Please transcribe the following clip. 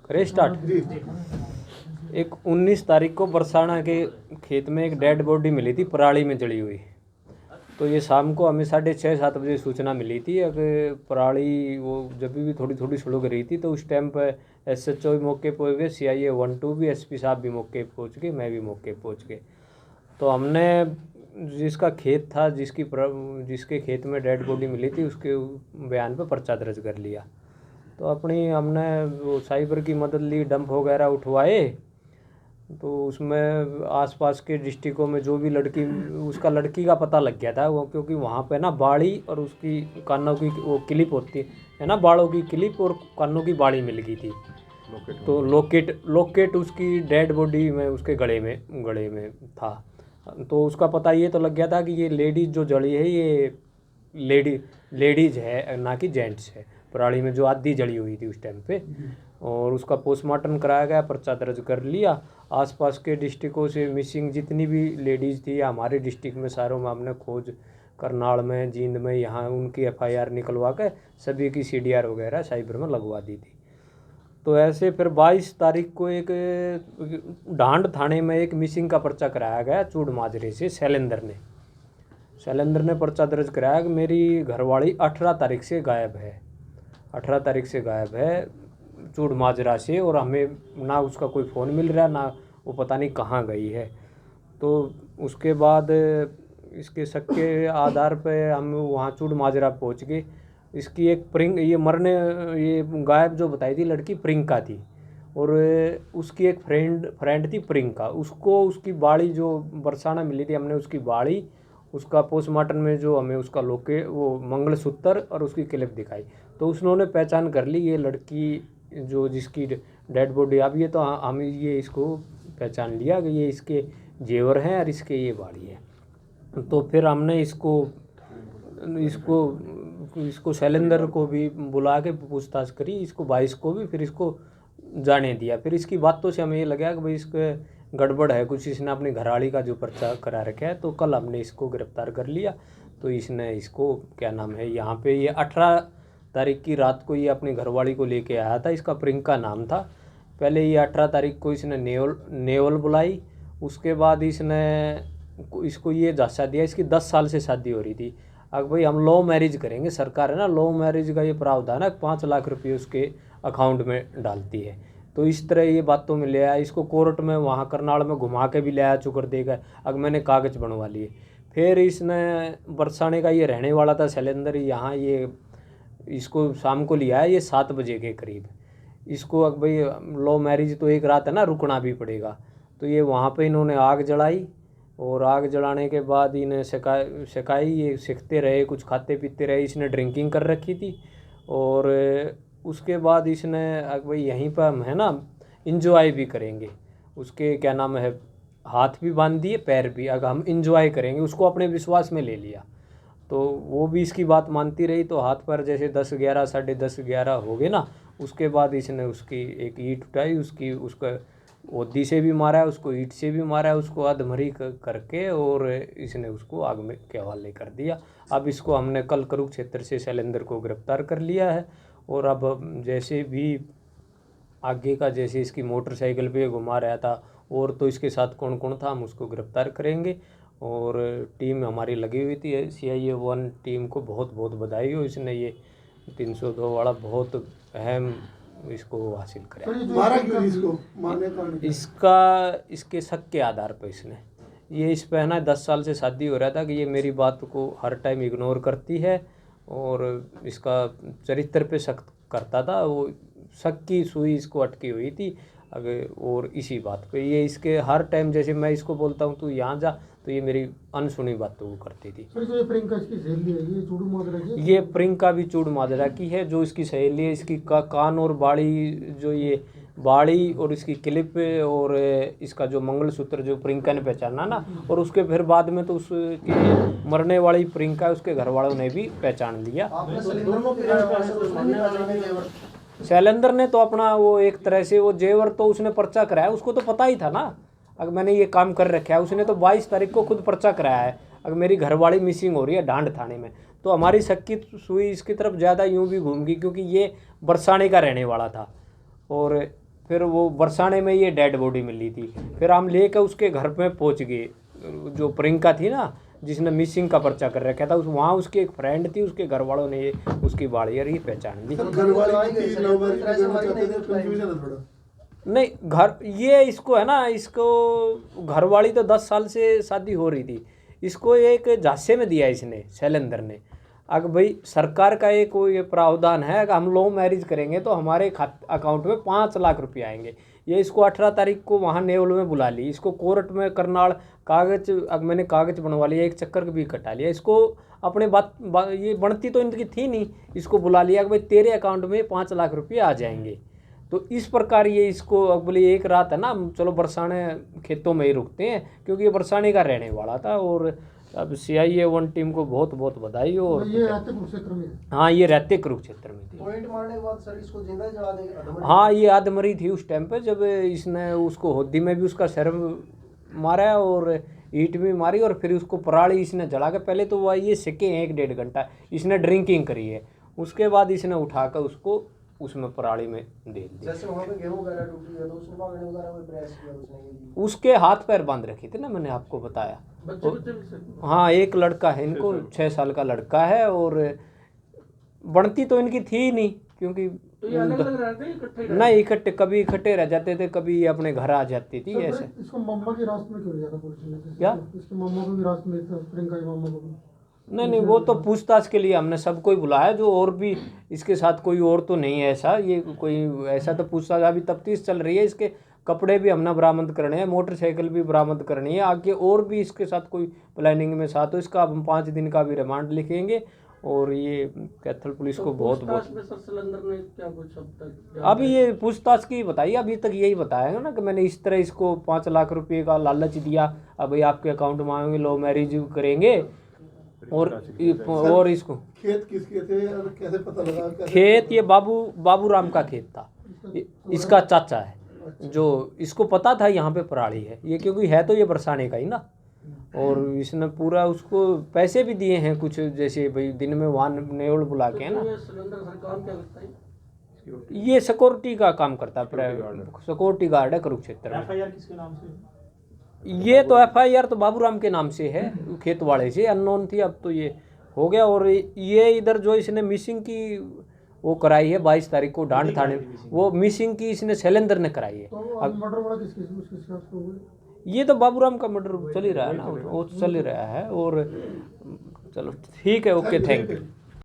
करे स्टार्ट। एक 19 तारीख को बरसाना के खेत में एक डेड बॉडी मिली थी पराली में जली हुई। तो ये शाम को हमें 6:30-7 बजे सूचना मिली थी। अगर पराली वो जब भी थोड़ी थोड़ी सुलग रही थी तो उस टाइम पर SHO भी मौके पर हुए, CIA 1-2 भी, SP साहब भी मौके पर पहुँच गए, मैं भी मौके पर पहुँच गए। तो हमने जिसका खेत था, जिसके खेत में डेड बॉडी मिली थी, उसके बयान पर पर्चा दर्ज कर लिया। तो हमने वो साइबर की मदद ली, डंप वगैरह उठवाए। तो उसमें आसपास के डिस्ट्रिक्टों में जो भी उसका लड़की का पता लग गया था वो, क्योंकि वहाँ पे ना बाड़ी और उसकी कानों की वो क्लिप होती है ना, बालों की क्लिप और कानों की बाड़ी मिल गई थी। तो लोकेट उसकी डेड बॉडी में उसके गले में था। तो उसका पता ये तो लग गया था कि ये लेडीज जो जली है ये लेडीज है, ना कि जेंट्स है, पराली में जो आधी जली हुई थी उस टाइम पे। और उसका पोस्टमार्टम कराया गया, पर्चा दर्ज कर लिया। आसपास के डिस्ट्रिक्टों से मिसिंग जितनी भी लेडीज़ थी हमारे डिस्ट्रिक्ट में सारों में हमने खोज, करनाल में, जींद में, यहाँ उनकी FIR निकलवा के सभी की CDR वगैरह साइबर में लगवा दी थी। तो ऐसे फिर 22 तारीख को एक ढांड थाने में एक मिसिंग का पर्चा कराया गया चूड़ माजरे से। शैलेंद्र ने पर्चा दर्ज कराया कि मेरी घरवाली 18 तारीख से गायब है, 18 तारीख से गायब है चूड़ माजरा से, और हमें ना उसका कोई फ़ोन मिल रहा, ना वो पता नहीं कहाँ गई है। तो उसके बाद इसके शक के आधार पे हम वहाँ चूड़ माजरा पहुँच गए। इसकी एक ये गायब जो बताई थी लड़की प्रियंका थी, और उसकी एक फ्रेंड थी प्रियंका। उसको उसकी बाड़ी जो बरसाना मिली थी, हमने उसकी बाड़ी, उसका पोस्टमार्टम में जो हमें उसका वो मंगलसूत्र और उसकी क्लिप दिखाई, तो उसने पहचान कर ली ये लड़की जो जिसकी डेड बॉडी। अब ये तो हम ये इसको पहचान लिया कि ये इसके जेवर हैं और इसके ये बाड़ी है। तो फिर हमने इसको शैलेंद्र को भी बुला के पूछताछ करी, इसको 22 को भी, फिर इसको जाने दिया। फिर इसकी बातों से हमें ये लगा कि भाई इसके गड़बड़ है कुछ, इसने अपनी घरवाली का जो पर्चा करा रखा है। तो कल हमने इसको गिरफ्तार कर लिया। तो इसने इसको क्या नाम है, यहाँ पे ये 18 तारीख की रात को ये अपनी घरवाली को लेके आया था। इसका प्रियंका नाम था। पहले ये 18 तारीख को इसने नेवल बुलाई। उसके बाद इसको ये झांसा दिया, इसकी 10 साल से शादी हो रही थी। अब भाई हम लव मैरिज करेंगे, सरकार है ना, लव मैरिज का ये प्रावधान है, 5 लाख रुपये उसके अकाउंट में डालती है। तो इस तरह ये बातों में ले आया, इसको कोर्ट में वहाँ करनाल में घुमा के भी ले आया चुकर देगा। अब मैंने कागज़ बनवा लिए। फिर इसने बरसाने का ये रहने वाला था शैलेंद्र, यहाँ ये इसको शाम को लिया है ये 7 बजे के करीब। इसको अब भाई लव मैरिज तो एक रात है ना, रुकना भी पड़ेगा। तो ये वहाँ पे इन्होंने आग जलाई, और आग जलाने के बाद इन्हें सिखाई, ये सीखते रहे, कुछ खाते पीते रहे। इसने ड्रिंकिंग कर रखी थी। और उसके बाद इसने भाई यहीं पर हम है ना इंजॉय भी करेंगे, उसके क्या नाम है, हाथ भी बांध दिए, पैर भी, अगर हम इंजॉय करेंगे, उसको अपने विश्वास में ले लिया। तो वो भी इसकी बात मानती रही। तो हाथ पर जैसे 10-11, 10:30-11 हो गए ना, उसके बाद इसने उसकी एक ईंट उठाई, उसका ओदी से भी मारा है, उसको ईंट से भी मारा है, उसको अधमरी करके, और इसने उसको आग में के हवाले कर दिया। अब इसको हमने कल कुरुक्षेत्र से शैलेंद्र को गिरफ्तार कर लिया है। और अब जैसे भी आगे का, जैसे इसकी मोटरसाइकिल पे घुमा रहा था और तो इसके साथ कौन कौन था, हम उसको गिरफ्तार करेंगे। और टीम हमारी लगी हुई थी, CIA 1 टीम को बहुत बहुत बधाई हो, इसने ये 302 वाला बहुत अहम इसको हासिल कराया। इसके शक के आधार पर इसने ये इस पर है ना 10 साल से शादी हो रहा था कि ये मेरी बात को हर टाइम इग्नोर करती है, और इसका चरित्र पे शक करता था। वो शक की सुई इसको अटकी हुई थी अगर, और इसी बात पे ये इसके हर टाइम, जैसे मैं इसको बोलता हूँ तू यहाँ जा, तो ये मेरी अनसुनी बातों को करती थी। ये प्रियंका इसकी सहेली है, ये चूड़ माजरा की, ये प्रियंका भी चूड़ माजरा की है, जो इसकी सहेली है। इसकी कान और बाड़ी, जो ये बाड़ी और इसकी क्लिप और इसका जो मंगलसूत्र जो प्रियंका ने पहचाना ना, और उसके फिर बाद में तो उसकी मरने वाली प्रियंका उसके घर वालों ने भी पहचान लिया। शैलेंद्र ने तो अपना वो एक तरह से वो जेवर तो उसने पर्चा कराया, उसको तो पता ही था ना अगर मैंने ये काम कर रखा है। उसने तो 22 तारीख को खुद पर्चा कराया है अगर मेरी घरवाली मिसिंग हो रही है ढांड थाने में। तो हमारी शक की सुई इसकी तरफ ज़्यादा यूँ भी घूम गई, क्योंकि ये बरसाने का रहने वाला था। और फिर वो बरसाने में ये डेड बॉडी मिली थी। फिर हम लेकर उसके घर में पहुंच गए। जो प्रियंका थी ना, जिसने मिसिंग का पर्चा कर रखा था, उस वहाँ उसकी एक फ्रेंड थी, उसके घर वालों ने ये उसकी बाड़ियर ही पहचान ली। नहीं, घर ये इसको है ना, इसको घरवाली तो 10 साल से शादी हो रही थी। इसको एक झांसे में दिया इसने, शैलेंद्र ने। अगर भाई सरकार का एक कोई प्रावधान है, अगर हम लव मैरिज करेंगे तो हमारे अकाउंट में 5 लाख रुपए आएंगे। ये इसको 18 तारीख को वहाँ नेवल में बुला ली। इसको कोर्ट में करनाल कागज, अब मैंने कागज बनवा लिया, एक चक्कर भी कटा लिया। इसको अपने बात ये बनती तो इनकी थी नहीं, इसको बुला लिया कि भाई तेरे अकाउंट में 5 लाख रुपये आ जाएंगे। तो इस प्रकार ये इसको अब बोले एक रात है ना, चलो बरसाने खेतों में ही रुकते हैं, क्योंकि ये बरसाने का रहने वाला था। और अब CIA1 टीम को बहुत बहुत बधाई। और ये रहते कुरुक्षेत्र में? हाँ, ये रहते कुरुक्षेत्र में थी। पॉइंट मारने के बाद सर इसको जिंदा जला देगा? हाँ, ये आदमरी थी उस टाइम पे, जब इसने उसको होदी में भी उसका सर मारा और ईंट भी मारी, और फिर उसको पराली इसने जला के, पहले तो वह ये सिके 1-1.5 घंटा इसने ड्रिंकिंग करी है, उसके बाद इसने उठाकर उसको उसमें पराली में दे दिया। जैसे वहाँ पे गेहूं वगैरह टूटी है तो उसने बांधने वगैरह कोई प्रयास किया उसने? उसके हाथ पैर बांध रखे थे ना, मैंने आपको बताया। तो, हाँ, एक लड़का है इनको, 6 साल का लड़का है। और बनती तो इनकी थी ही नहीं, क्योंकि तो ये अलग-अलग रहते हैं, इकट्ठे नहीं, इकट्ठे, कभी इकट्ठे रह जाते थे, कभी ये अपने घर आ जाती थी ऐसे। इसको मम्मा की रास्ते में क्यों लिया था पुलिस ने? क्या? इसके मम्मा को भी रास्ते में, प्रियंका की मम्मा को भी? नहीं, वो तो पूछताछ के लिए हमने सबको ही बुलाया, जो और भी इसके साथ कोई और तो नहीं है ऐसा, ये कोई ऐसा तो पूछताछ अभी तफ्तीश चल रही है। इसके कपड़े भी हमने बरामद करने हैं, मोटरसाइकिल भी बरामद करनी है, आगे और भी इसके साथ कोई प्लानिंग में साथ हो। इसका हम 5 दिन का भी रिमांड लिखेंगे। और ये कैथल पुलिस को बहुत बहुत ने क्या कुछ अब तक अभी ये पूछताछ की बताइए, अभी तक यही बताया ना कि मैंने इस तरह इसको 5 लाख रुपए का लालच दिया, अब भाई आपके अकाउंट में आएंगे, लव मैरिज करेंगे। और इसको खेत किसके थे और कैसे पता लगा? खेत ये बाबूराम का खेत था, इसका चाचा है, जो इसको पता था यहाँ पे पराली है ये, क्योंकि है तो ये बरसाने का ही ना। और इसने पूरा उसको पैसे भी दिए हैं कुछ, जैसे भाई दिन में वहाँ नेवल बुला के है ना। ये सिक्योरिटी का काम करता है, सिक्योरिटी गार्ड है कुरुक्षेत्र में। FIR किसके नाम से? ये तो FIR तो बाबूराम के नाम से है, खेत वाले से अननोन थी, अब तो ये हो गया। और ये इधर जो इसने मिसिंग की वो कराई है 22 तारीख को डांड थाने, वो मिसिंग की इसने शैलेंद्र ने कराई है। तो मर्डर वाला किसके साथ हुआ? ये तो बाबूराम का मर्डर चल ही रहा है ना, वो चल ही रहा है। और चलो ठीक है, ओके, थैंक यू।